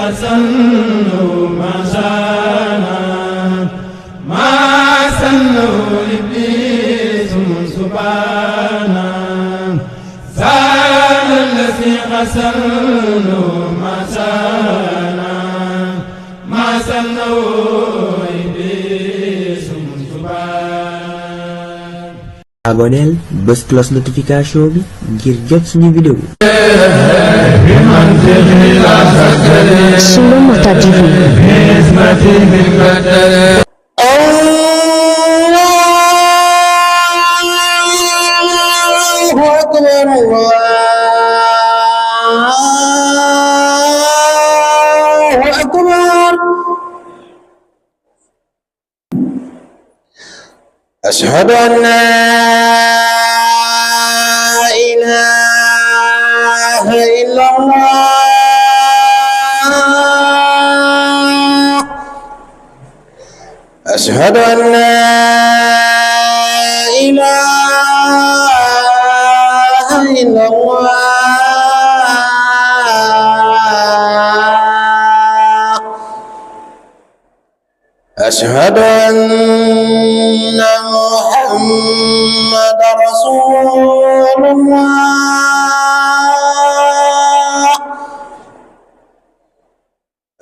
أسنه ما شانا ما سنه إبليس سبحانا زال الذي غسلنه ما شانا ما سنه إبليس سبحانا. Abonneel bës cloche notification bi ngir jot suñu vidéo. Sunu Mata TV. أشهد أن لا إله إلا الله أشهد أن لا إله إلا الله أشهد أن محمد رسول الله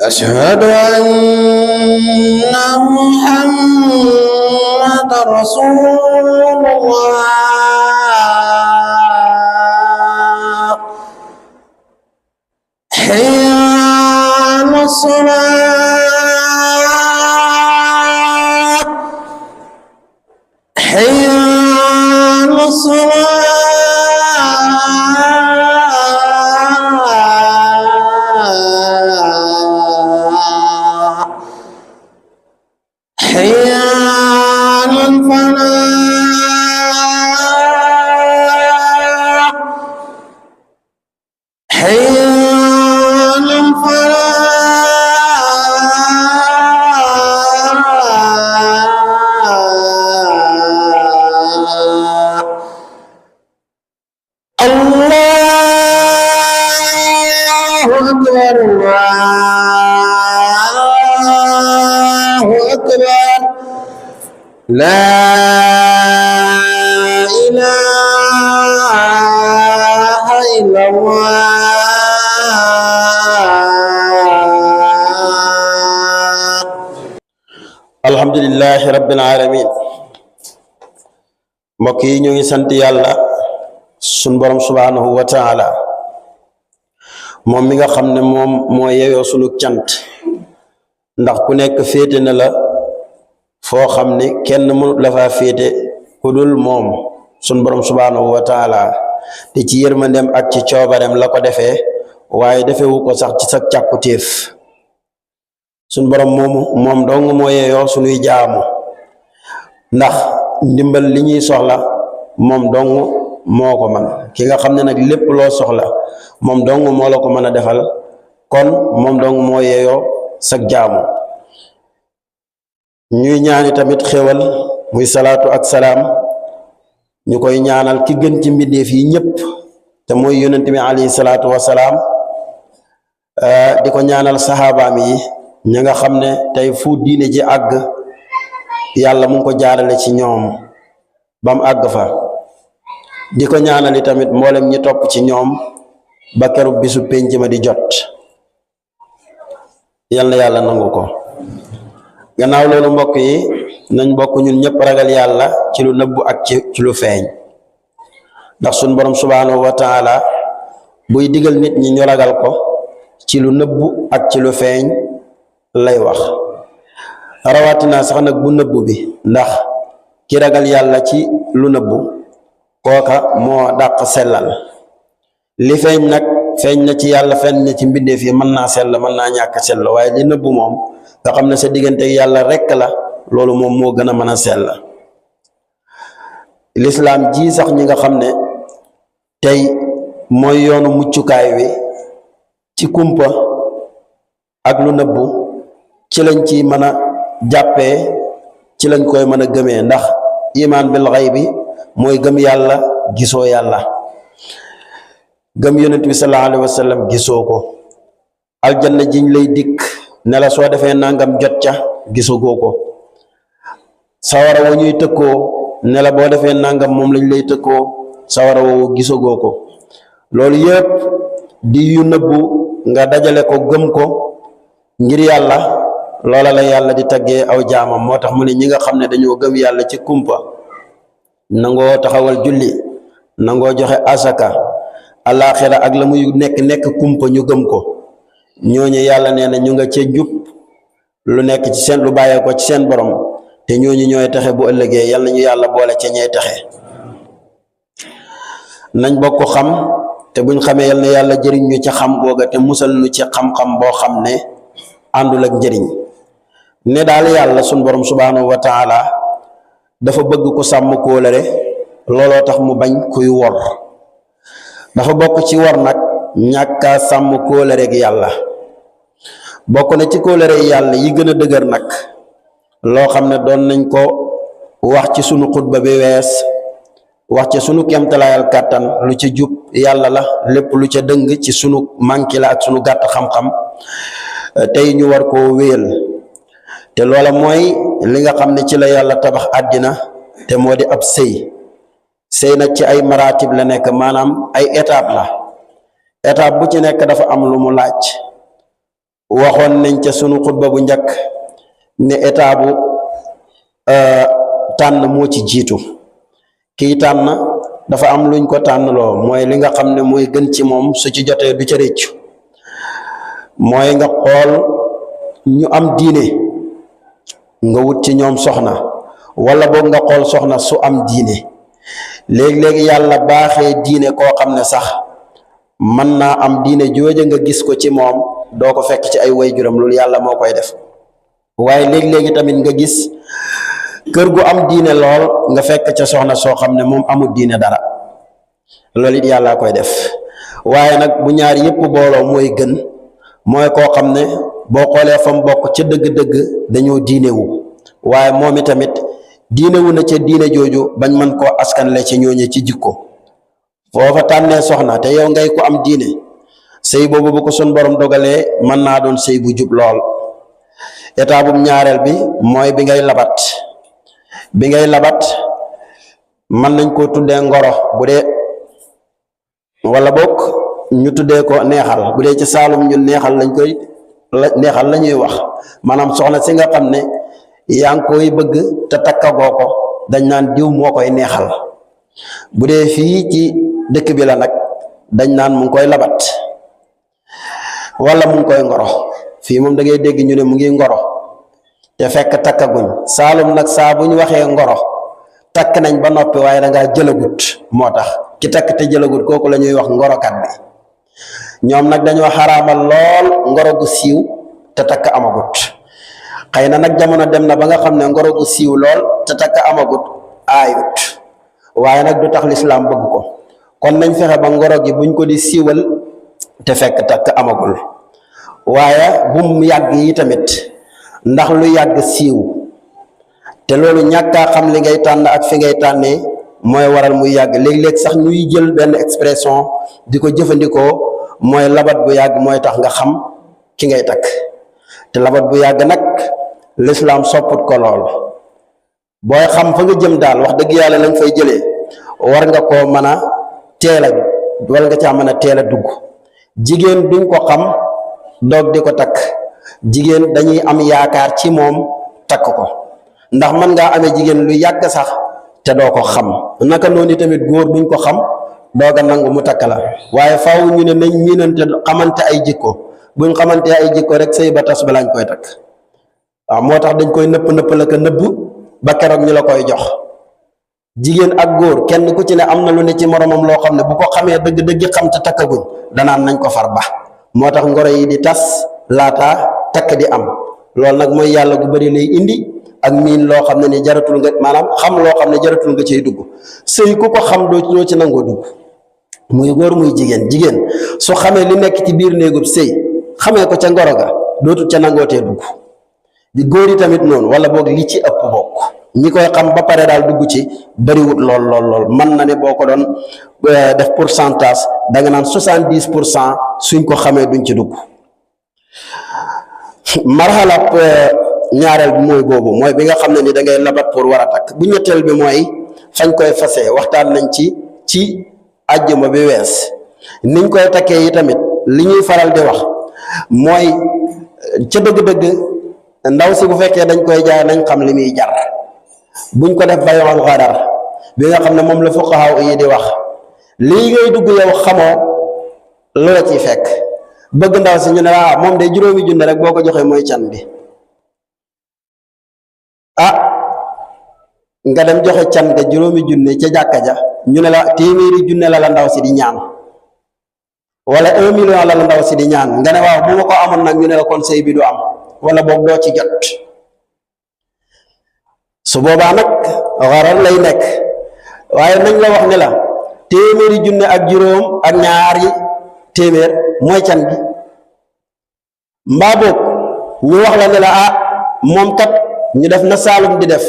أشهد أن محمد رسول الله حي على الصلاة حي على الصلاة حي على الفلاح حي على الفلاح. الله أكبر الله أكبر لا إله إلا الله. الحمد لله رب العالمين. mbokk yi ñu ngi sant yàlla sun borom subhanahu wa ta'ala moom mi nga xam ne moom moo yeyoo sunu cant ndax ku nekk féete na la foo xam ne kenn mënut la faa féete ku dul moom sun borom subhanahu wa ta'ala te ci yërmandeem ak ci coobareem la ko defee waaye defewu ko sax ci sa càkkutéef sun borom moomu moom dong moo yeyoo sunuy jaamu ndax ndimbal li ñuy soxla moom dong moo ko man ki nga xam ne nag lépp loo soxla moom dong moo la ko mën a defal kon moom dong moo yeyoo sag jaamu ñuy ñaani tamit xéwal muy salaatu ak salaam ñu koy ñaanal ki gën ci mbindeef yi ñépp te mooy yonent bi alayhi salaatu wasalaam di ko ñaanal saxaabaam yi ña nga xam ne tey fu diine ji àgg yàlla mu ngi ko jaarale ci ñoom bam àgg fa di ko ñaanali tamit mboolem ñi topp ci ñoom ba keroog bisu penc ma di jot yal na yàlla nangu ko. gannaaw loolu mbokk yi nañ bokk ñun ñëpp ragal yàlla ci lu nëbbu ak ci lu feeñ ndax sun borom subhanahu wa ta'ala buy digal nit ñi ñu ragal ko ci lu nëbbu ak ci lu feeñ lay wax rawatina sax nag bu nëbbu bi ndax ki ragal yàlla ci lu nëbbu kooka moo dàq sellal li feeñ nag feeñ na ci yàlla feeñ na ci mbindeef yi mën naa sell mën naa ñàkk sell waaye li nëbbu moom nga xam ne sa diggante yàlla rekk la loolu moom moo gën a mën a sell lislaam ji sax ñi nga xam ne tey mooy yoonu muccukaay wi ci kumpa ak lu nëbbu ci lañ ci mën a jàppee ci lañ koy mën a gëmee ndax iman bil ghaybi mooy gëm yàlla gisoo yàlla gëm yonent bi sallallahu alayhi wa sallam gisoo ko aljanna jiñ lay dikk ne la soo defee nangam jot ca gisagoo ko sawara wa ñuy tëkkoo ne la boo defee nangam moom lañ lay tëkkoo sawara woowu gisagoo ko loolu yépp di yu nëbbu nga dajale ko gëm ko ngir yàlla loola la yàlla di taggee aw jaamam moo tax mu ne ñi nga xam ne dañoo gëm yàlla ci kumpa nangoo taxawal julli nangoo joxe asaka alaaxira ak la muy nekk kumpa ñu gëm ko ñooñu yàlla nee na ñu nga ca jub lu nekk ci seen lu bàyyee ko ci seen borom te ñooñu ñooy texe bu ëllëgee yàlla ñu yàlla boole ca ñey texe nañ bokk xam te buñ xamee yal na yàlla jëriñ ñu ci xam googa te musal ñu ci xam-xam boo xam ne àndul ak njëriñ ne daal yàlla sun borom subhanahu wa taala dafa bëgg ko sàmm kóolare looloo tax mu bañ kuy wor dafa bokk ci wor nag ñàkkaa sàmm kóolare gi yàlla bokk na ci kóolare yàlla yi gën a dëgër nag loo xam ne doon nañ ko wax ci sunu xutba bi wees wax ci sunu kemtalaayal kàttan lu ci jub yàlla la lépp lu ca dëng ci sunu manki la ak sunu gàtt xam-xam tey ñu war koo wéyal te loola mooy li nga xam ne ci la yàlla tabax àddina te moo di ab sëy nag ci ay maratib la nekk maanaam ay étape la étape bu ci nekk dafa am lu mu laaj waxoon nañ ca sunu xutba bu njëkk ne étape bu tànn moo ci jiitu kii tànn dafa am luñ ko tànnloo mooy li nga xam ne mooy gën ci moom su ci jotee du ca réccu mooy nga xool ñu am diine nga wut ci ñoom soxna wala boog nga xool soxna su am diine léegi-léegi yàlla baaxee diine koo xam ne sax mën naa am diine jooja nga gis ko ci moom doo ko fekk ci ay waajuram loolu yàlla moo koy def waaye léegi-léegi tamit nga gis kër gu am diine lool nga fekk ca soxna soo xam ne moom amul diine dara loolu it yàlla koy def waaye nag bu ñaar yépp booloo mooy gën mooy koo xam ne boo xoolee fa mu bokk ca dëgg-dëgg dañoo diinewu waaye moom itamit diinewu na ca diine jooju bañ mën koo askanle ci ñooñe ci jikko foofa tànnee soxna te yow ngay ko am diine sëy boobu bu ko sun borom dogalee mën naa doon sëy bu jub lool état bu ñaareel bi mooy bi ngay labat mën nañ koo tuddee ngoro bu dee wala bokk ñu tuddee ko neexal bu dee ci saalum ñun neexal lañ koy neexal la ñuy wax maanaam soxna si nga xam ne yaa ngi koy bëgg te takkagoo ko dañ naan diw moo koy neexal bu dee fii ci dëkk bi la nag dañ naan mu ngi koy labat wala mu ngi koy ngoro fii moom da ngay dégg ñu ne mu ngi ngoro te fekk takkaguñ saalum nag saa bu ñu waxee ngoro takk nañ ba noppi waaye da ngaa jëlagut moo tax ki takk te jëlagut kooku la ñuy wax ngorokat bi ñoom nag dañoo xaraamal lool ngoro gu siiw te takk amagut xëy na nag jamono dem na ba nga xam ne ngoro gu siiw lool te takk amagut aayut waaye nag du tax lislaam bëgg ko kon nañ fexe ba ngoro gi buñ ko di siiwal te fekk takk amagul waaye bum yàgg yi tamit ndax lu yàgg siiw te loolu ñàkkaa xam li ngay tànn ak fi ngay tànnee mooy waral muy yàgg léeg-léeg sax ñuy jël benn expression di ko jëfandikoo mooy labat bu yàgg mooy tax nga xam ki ngay takk te labat bu yàgg nag lislaam sopput ko lool booy xam fa nga jëm daal wax dëgg yàlla lañ fay jëlee war nga koo mën a teel a wala nga caa mën a teel a dugg jigéen duñ ko xam doog di ko takk jigéen dañuy am yaakaar ci moom takk ko ndax mën ngaa amee jigéen lu yàgg sax te doo ko xam naka noonu tamit góor duñ ko xam doog a nangu mu takk la waaye faaw ñu ne nañ miinante xamante ay jikko buñ xamante ay jikko rek sëy ba tas ba lañ koy takk waaw moo tax dañ koy nëpp la ko nëbb ba keroog ñu la koy jox jigéen ak góor kenn ku ci ne am na lu ne ci moromam loo xam ne bu ko xamee dëgg-dëgg xam te takkaguñ danaan nañ ko far ba moo tax ngoro yi di tas laata takk di am loolu nag mooy yàlla gu bari lay indi ak miin loo xam ne ni jaratul nga maanaam xam loo xam ne jaratul nga cay dugg sëy ku ko xam doo ci nangoo dugg muy góor muy jigéen su xamee li nekk ci biir néegub sëy xamee ko ca ngoro ga dootul ca nangootee dugg di góor yi tamit noonu wala boog li ci ëpp bokk ñi koy xam ba pare daal dugg ci bariwut lool mën na ne boo ko doon def pourcentage da nga naan 70% suñ ko xamee duñ ci dugg marxalab ñaareel bi mooy boobu mooy bi nga xam ne ni da ngay labat pour war a takk. Bu ñetteel bi mooy fañ koy fase waxtaan nañ ci àjjuma bi wees niñ koy takkee yi tamit li ñuy faral di wax mooy ca dëgg-dëgg ndaw si bu fekkee dañ koy jaay nañ xam li muy jar buñ ko def bayoon xadar bi nga xam ne moom la fuqahaa yi di wax lii ngay dugg yow xamoo lu la ciy fekk bëgg ndaw si ñu ne moom day juróomi junne rek boo ko joxee mooy can bi nga dem joxe can ga juróomi junne ca jàkka ja ñu ne la téeméeri junne la ndaw si di ñaan wala 1 million la ndaw si di ñaan nga ne waaw bu ma ko amoon nag ñu ne la kon sëy bi du am wala boog doo ci jot su boobaa nag xarar lay nekk waaye nañ la wax ne la téeméeri junne ak juróom ak ñaari téeméer mooy can bi mbaa boog ñu wax la ne la moom kat ñu def na Saalum di def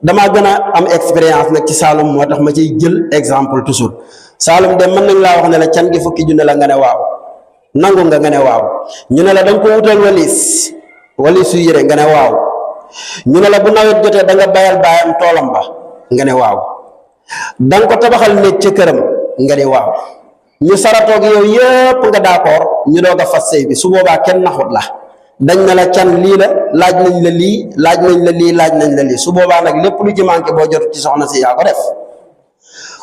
damaa gën a am expérience nag ci Saalum moo tax ma ciy jël exemple toujours Saalum de mën nañ laa wax ne la can gi fukki junne la nga ne waaw nangu nga ne waaw ñu ne la danga ko wutal walisu yére nga ne waaw ñu ne la bu nawet jotee da nga bayal baayam toolam ba nga ne waaw danga ko tabaxal néeg ca këram nga ne waaw ñu saratoog yow yépp nga d'accord ñu doog a fas sëy bi su boobaa kenn naxut la dañ ne la can lii la laaj nañ la lii laaj nañ la lii laaj nañ la lii su boobaa nag lépp lu ci manqué boo jot ci soxna si yaa ko def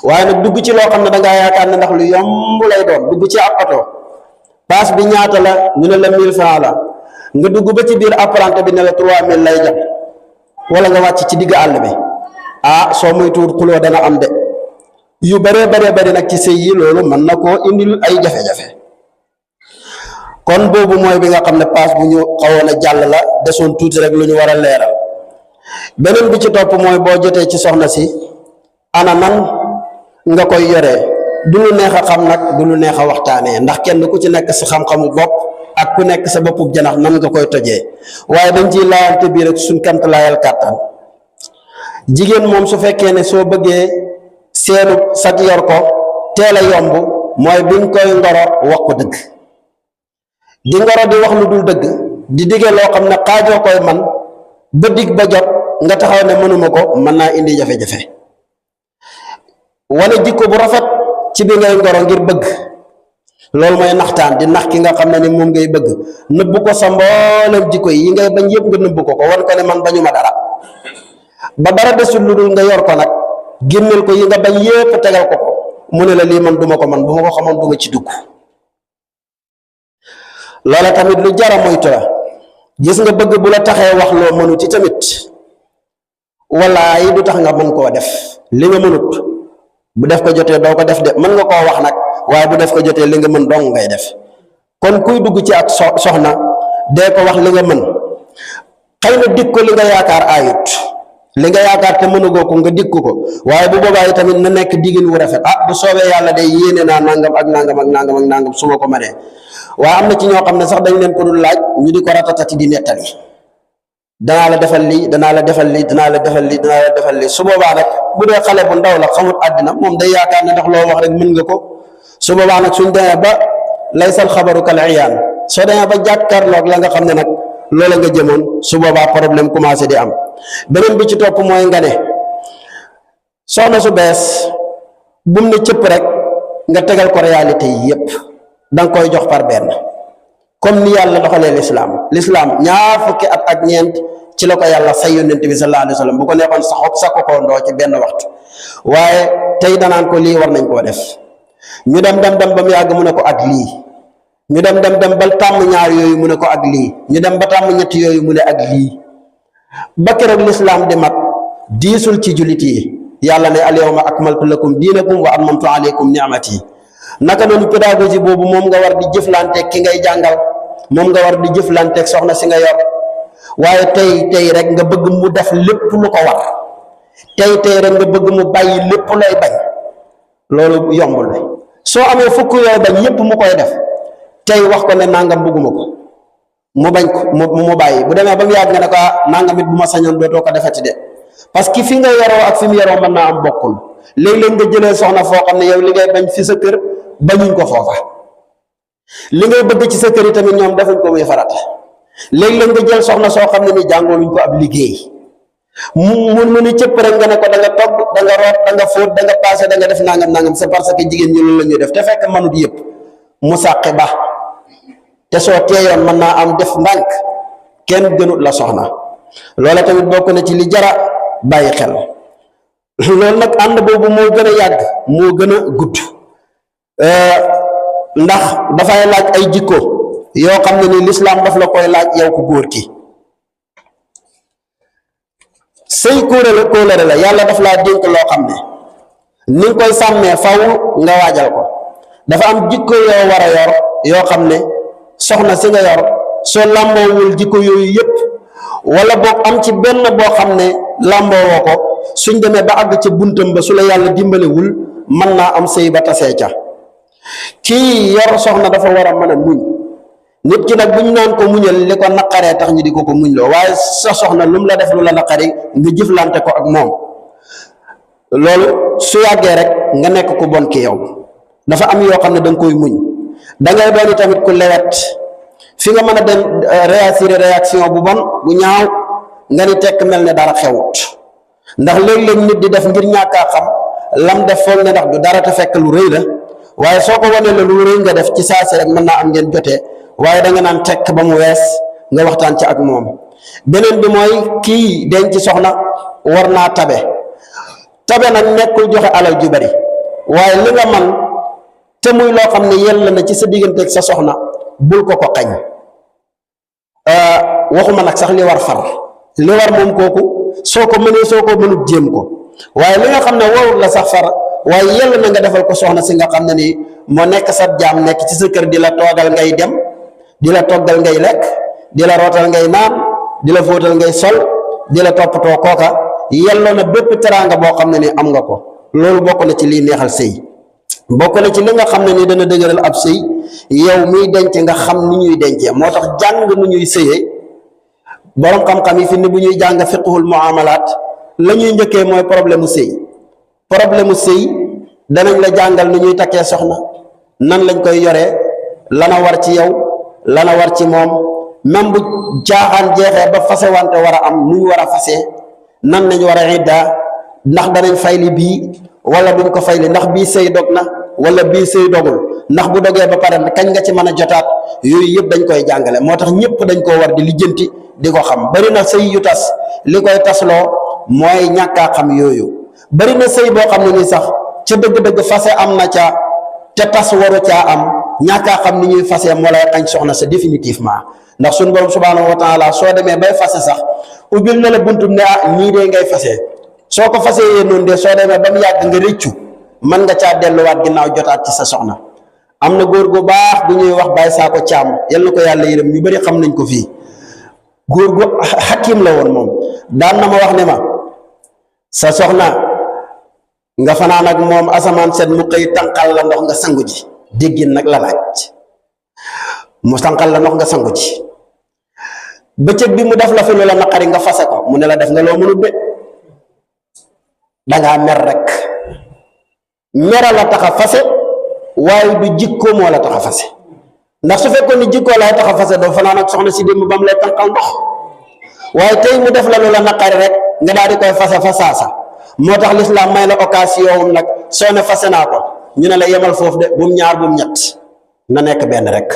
waaye nag dugg ci loo xam ne dangaa yaakaar ne ndax lu yomb lay doon dugg ci ab oto paas bi ñaata la ñu ne la 1000 francs la nga dugg ba ci biir apprenti bi ne la 3000 lay jot wala nga wàcc ci digg àll bi soo muy tuur xuloo dana am de yu bëree bari nag ci sëy yi loolu mën na koo indil ay jafe-jafe kon boobu mooy bi nga xam ne paas bu ñu xawoon a jàll la desoon tuuti rek lu ñu war a leeral beneen bi ci topp mooy boo jotee ci soxna si ana nan nga koy yoree du lu neex a xam nag du lu neex a waxtaanee ndax kenn ku ci nekk sa xam-xamu bopp ak ku nekk sa boppub janax nan nga koy tojee waaye dañ ciy laayante bii rek suñ kant laayal kàttan jigéen moom su fekkee ne soo bëggee seenu sag yor ko teel a yomb mooy biñ koy ngoro wax ko dëgg di ngoro di wax lu dul dëgg di digge loo xam ne xaajoo koy man ba dig ba jot nga taxaw ne mënuma ko mën naa indi jafe-jafe wane jikko bu rafet ci bi ngay ngoro ngir bëgg loolu mooy naxtaan di nax ki nga xam ne ni moom ngay bëgg nëbb ko sa mboolem jikko yi ngay bañ yëpp nga nëbb ko wan ko ne man bañuma dara ba dara desul lu dul nga yor ko nag génneel ko yi nga bañ yépp tegal ko mu ne la lii man duma ko man bu ma ko xamoon duma ci dugg loola tamit lu jara moytu la gis nga bëgg bu la taxee wax loo mënut ci tamit walaay du tax nga mën koo def li nga mënut bu def ko jotee doo ko def de mën nga koo wax nag waaye bu def ko jotee li nga mën dong ngay def kon kuy dugg ci ak soxna dee ko wax li nga mën xëy na dig ko li nga yaakaar ayut li nga yaakaar te mënugoo ko nga dig ko waaye bu boobaa tamit na nekk digin wu rafet bu soobee yàlla de yéene naa nangam ak nangam ak nangam ak nangam su ma ko mënee waaye am na ci ñoo xam ne sax dañ leen ko dul laaj ñu di ko ratatati di nettali danaa la defal lii danaa la defal lii danaa la defal lii danaa la defal lii su boobaa nag bu dee xale bu ndaw la xamul àddina moom day yaakaar ne ndax loo wax rek mën nga ko su boobaa nag suñ demee ba laysal xabaru kal iyaan soo demee ba jàkkaarloog la nga xam ne nag loola nga jëmoon su boobaa problème commencé di am beneen bi ci topp mooy nga ne soxna su bees bum ne cëpp rek nga tegal ko réalité yi yépp danga koy jox par benn comme ni yàlla doxalee lislaam ñaar fukki at ak ñeent ci la ko yàlla say yonent bi sallallahu alayhi wa sallam bu ko neexoon sa ko ndoo ci benn waxtu waaye tey danaan ko lii war nañ koo def ñu dem ba mu yàgg mu ne ko ak lii ñu dem ba tàmm ñaar yooyu mu ne ko ak lii ñu dem ba tàmm ñett yooyu mu ne ak lii ba keroog lislaam di mat diisul ci jullit yi yàlla ne al yawma akmaltu lakum diinakum wa atmamtu alaykum ni'mati naka noonu pédagogie boobu moom nga war di jëflanteeg ki ngay jàngal moom nga war di jëflanteeg soxna si nga yor waaye tey rek nga bëgg mu def lépp lu ko war tey rek nga bëgg mu bàyyi lépp lay bañ loolu yombul la soo amee fukk yooyu bañ yépp mu koy def tey wax ko ne nangam bëgguma ko mu bañ ko mu bàyyi bu demee ba mu yàgg nga ne ko nangam it bu ma sañoon dootoo ko defati de parce que fi nga yaroo ak fi mu yaroo mën naa am bokkul léeg-léeg nga jëlee soxna foo xam ne yow li ngay bañ fi sa kër bañuñ ko foofa li ngay bëgg ci sa kër yi tamit ñoom defuñ ko muy farata léeg-léeg nga jël soxna soo xam ne ni jàngooluñ ko ab liggéey mu ni cëpp rek nga ne ko da nga togg da nga root da nga fóot da nga paase da nga def nangam c'est parce que jigéen ñi loolu la ñuy def te fekk manut yëpp mu sàqi ba te soo teeyoon mën naa am def ndànk kenn gënut la soxna loola tamit bokk na ci li jara bàyyi xel loolu nag ànd boobu moo gën a yàgg moo gën a gudd ndax dafay laaj ay jikko yoo xam ne ni lislaam daf la koy laaj yow ku góor ki sëy kóolare la yàlla daf laa dénk loo xam ne ni nga koy sàmmee faw nga waajal ko dafa am jikko yoo war a yor yoo xam ne soxna si nga yor soo làmboowul jikko yooyu yëpp wala boog am ci benn boo xam ne làmboowoo ko suñ demee ba àgg ca buntam ba su la yàlla dimbalewul mën naa am sëy ba tasee ca kii yor soxna dafa war a mën a muñ nit ki nag bu ñu naan ko muñal li ko naqaree tax ñu di ko muñ loo waaye sa soxna lu mu la def lu la naqari nga jëflante ko ak moom loolu su yàggee rek nga nekk ku bon ki yow dafa am yoo xam ne da nga koy muñ da ngay doon tamit ku lewet fi nga mën a dem réaction bu bon bu ñaaw nga ni tekk mel ne dara xewut ndax léeg-léeg nit di def ngir ñàkkaa xam lam def foog ne ndax du dara te fekk lu rëy la waaye soo ko wanee la lu rëy nga def ci saasi rek mën naa am ngeen jotee waaye da nga naan tekk ba mu wees nga waxtaan ci ak moom beneen bi mooy kii denc soxna war naa tabe nag nekkul joxe alal ju bari waaye li nga man te muy loo xam ne yell na ci sa digganteeg sa soxna bul ko xañ waxuma nag sax li war far li war moom kooku soo ko mënee soo ko mënut jéem ko waaye li nga xam ne warul la sax far waaye yell na nga defal ko soxna si nga xam ne nii moo nekk sa jaam nekk ci sa kër di la toogal ngay dem di la toggal ngay lekk di la rootal ngay naan di la fóotal ngay sol di la toppatoo kooka yelloo na bépp teraanga boo xam ne ni am nga ko loolu bokk na ci liy neexal sëy bokk na ci li nga xam ne ni dana dëgëral ab sëy yow miy denc nga xam ni ñuy dencee moo tax jàng nu ñuy sëyee borom xam-xam yi fi ni bu ñuy jàng fiqhul muamalaat la ñuy njëkkee mooy problème mu sëy danañ la jàngal nu ñuy takkee soxna nan lañ koy yoree lana war ci yow lana war ci moom même bu jaaxaan jeexee ba fase wante war a am nu ñu war a fasee nan lañ war a idda ndax danañ fayli bii wala duñ ko fayli ndax bii sëy dog na wala bii sëy dogul ndax bu dogee ba pare kañ nga ci mën a jotaat yooyu yëpp dañ koy jàngale moo tax ñëpp dañ koo war di lijjanti di ko xam bari na sëy yu tas li koy tasloo mooy ñàkkaa xam yooyu bari na sëy boo xam ne ni sax ca dëgg-dëgg fase am na ca te tas waru caa am ñàkkaa xam ni ñuy fase moo lay xañ soxna sa définitivement ndax suñu borom subhanahu wa taala soo demee bay fase sax ubbil na la buntum ne ñii dee ngay fase soo ko fasee yee noonu de soo demee ba mu yàgg nga rëccu mën nga caa delluwaat ginnaaw jotaat ci sa soxna am na góor gu baax bu ñuy wax Baye Saako Caam yal na ko yàlla yërëm ñu bari xam nañ ko fii góor gu xakim la woon moom daan na ma wax ne ma sa soxna nga fanaan ak moom asamaan set mu xëy tànqal la ndox nga sangu ji déggin nag la laaj mu tànqal la ndox nga sangu ji bëccëg bi mu def la fi lu la naqari nga fase ko mu ne la def nga loo mënut de dangaa mer rek mera la tax a fase waaye du jikko moo la tax a fase ndax su fekkoon ni jikkoo lay tax a fase doo fanaan ak soxna si démb ba mu lay tànqal ndox waaye tey mu def la lu la naqari rek nga daal di koy fase fa saasa moo tax lislaam may la occasion nag soo ne fase naa ko ñu ne la yemal foofu de bu mu ñaar bu mu ñett na nekk benn rek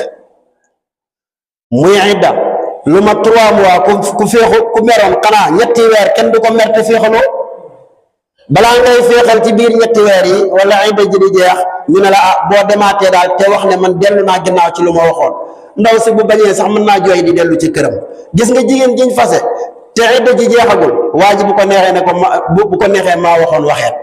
muy idda lu ma 3 mois ku féexu ku meroon xanaa ñetti weer kenn du ko mer te féexaloo balaa ngay féexal ci biir ñetti weer yi wala idda ji di jeex ñu ne la boo demaatee daal te wax ne man dellu naa ginnaaw ci lu ma waxoon ndaw si bu bañee sax mën naa jooy di dellu ci këram gis nga jigéen jiñ fase te idda ji jeexagul waa ji bu ko neexee ne ko bu ko neexee maa waxoon waxeet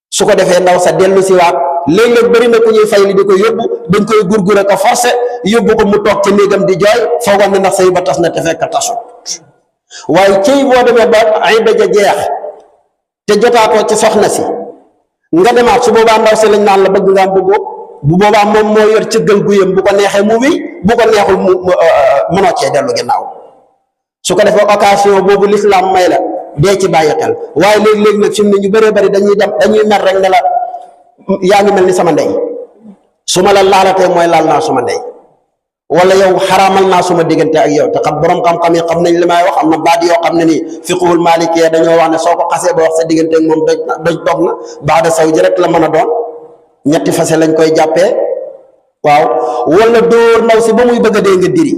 su ko defee ndaw sa dellu si waat léeg-léeg bëri na ku ñuy fay li di ko yóbbu dañ koy gurgure ko forcé yóbbu ko mu toog ci néegam di jooy foogoon ne ndax sëy ba tas na te fekk tasut waaye cëy boo demee ba idda ja jeex te jotaatoo ci soxna si nga demaat su boobaa ndaw si lañ naan la bëgg nga am bëggoo bu boobaa moom moo yor cëggal guyam bu ko neexee mu wéy bu ko neexul mu mënoo cee dellu ginnaaw su ko defee occasion boobu lislaam may la dee ci bàyyi xel waaye léegi-léegi nag fi mu ne ñu bëree bëri dañuy mer rek ne la yaa ngi mel ni sama ndey su ma la laalatee mooy laal naa suma ndey wala yow xaraamal naa suma diggante ak yow te xam borom xam-xam yi xam nañ li may wax am na baat yoo xam ne nii fiqhul maalikee dañoo wax ne soo ko xasee ba wax sa diggante ak moom doj dog na baada saw ji rek la mën a doon ñetti fase lañ koy jàppee waaw wala dóor ndaw si ba muy bëgg a dee nga diri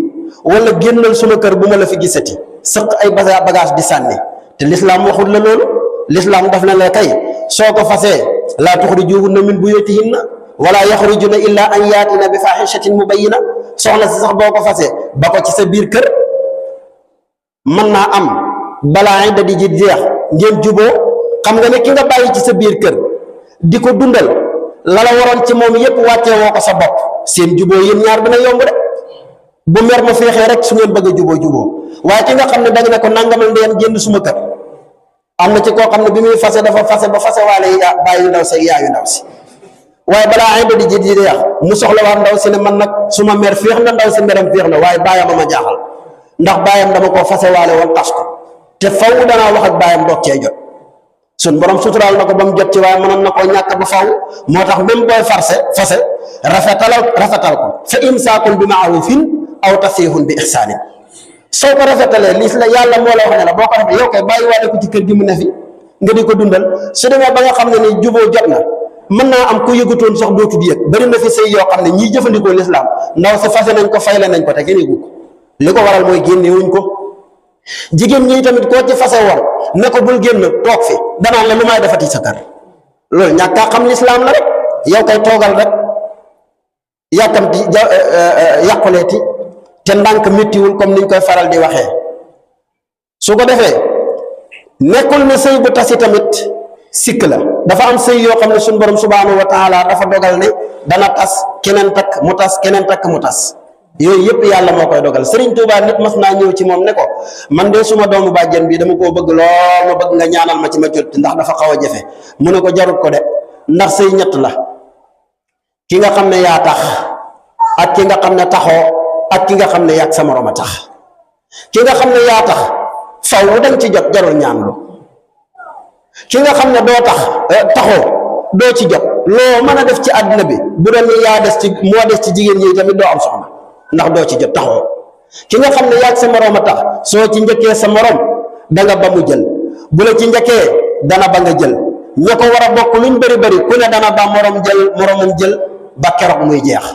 wala génnal suma kër bu ma la fi gisati sëq ay bagage di sànni te lislaam waxul la loolu lislaam daf na la kay soo ko fasee laa tuxrijuhunna min buyutihinna wala yaxrujuna illa an yaatina bi faaxishatin mubayyina soxna si sax boo ko fasee ba ko ci sa biir kër mën naa am balaa da di ji jeex ngeen juboo xam nga ne ki nga bàyyi ci sa biir kër di ko dundal la la waroon ci moom yépp wàccee woo ko sa bopp seen juboo yéen ñaar dina yomb de bu mer ma feexee rek su ngeen bëgg a juboo waaye ki nga xam ne da nga ne ko nangamal ndeen génn suma kër am na ci koo xam ne bi muy fase dafa fase ba fase waale bàyyi ndaw si yaayu ndaw si waaye balaa ay da di ji jeex mu soxla waat ndaw si ne man nag suma mer féex na ndaw si meram féex na waaye baayam ma jaaxal ndax baayam dama koo fase waale woon tas ko te faw danaa wax ak baayam doog cee jot sun borom suturaal na ko ba mu jot ci waaye mënoon na koo ñàkk ba faw moo tax même booy fase rafetal ko fa imsaakun bi maarufin aw tasrihun bi ihsaanin soo ko rafetalee lii la yàlla moo la wax ne la boo ko rafet yow kay bàyyi waale ko ci kër gi mu ne fi nga di ko dundal su demee ba nga xam ne ni juboo jot na mën naa am ku yëgutoon sax dootul yëg bari na fi sëy yoo xam ne ñiy jëfandikoo lislaam ndaw si fase nañ ko fayle nañ ko te kenn yëgu ko li ko waral mooy génne wuñ ko jigéen ñi tamit koo ci fase woon ne ko bul génn toog fi danaan la lu may defati sa kër loolu ñàkkaa xam lislaam la rek yow kay toogal rek yàkkamti yàquleeti te ndànk méttiwul comme niñ koy faral di waxee su ko defee nekkul ne sëy bu tasi tamit sikk la dafa am sëy yoo xam ne suñu borom subhanahu wa taala dafa dogal ne dana tas keneen takk mu tas keneen takk mu tas yooyu yëpp yàlla moo koy dogal Serigne Touba nit mas naa ñëw ci moom ne ko man de suma doomu bàjjen bi dama koo bëgg lool ma bëgg nga ñaanal ma ci ma jot ndax dafa xaw a jafe mu ne ko jarut ko de ndax sëy ñett la ki nga xam ne yaa tax ak ki nga xam ne taxoo ak ki nga xam ne yàgg sa morom a tax ki nga xam ne yaa tax faw dañ ci jot jarul ñaanlu ki nga xam ne doo taxoo doo ci jot loo mën a def ci àddina bi bu doon ni yaa des ci moo des ci jigéen ñi tamit doo am soxna ndax doo ci jot taxoo ki nga xam ne yàgg sa morom a tax soo ci njëkkee sa morom danga ba mu jël bu la ci njëkkee dana ba nga jël ña ko war a bokk luñ bari bari ku ne dana ba moromam jël ba keroog muy jeex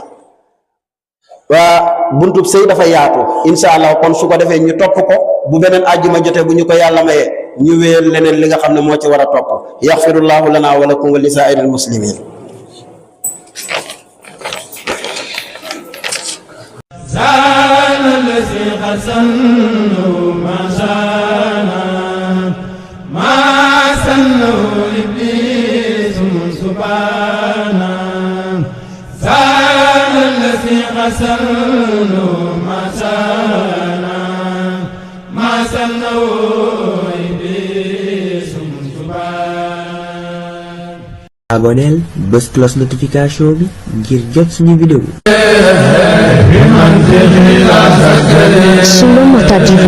waa buntub sëy dafa yaatu insha allah kon su ko defee ñu topp ko bu beneen àjjuma jotee bu ñu ko yàlla mayee ñu wéyal leneen li nga xam ne moo ci war a topp yaxfirullahu lana wa lakum wa li saa'iril muslimin aboneel bës cloche notification bi ngir jot suñu vidéo. Sulumata TV.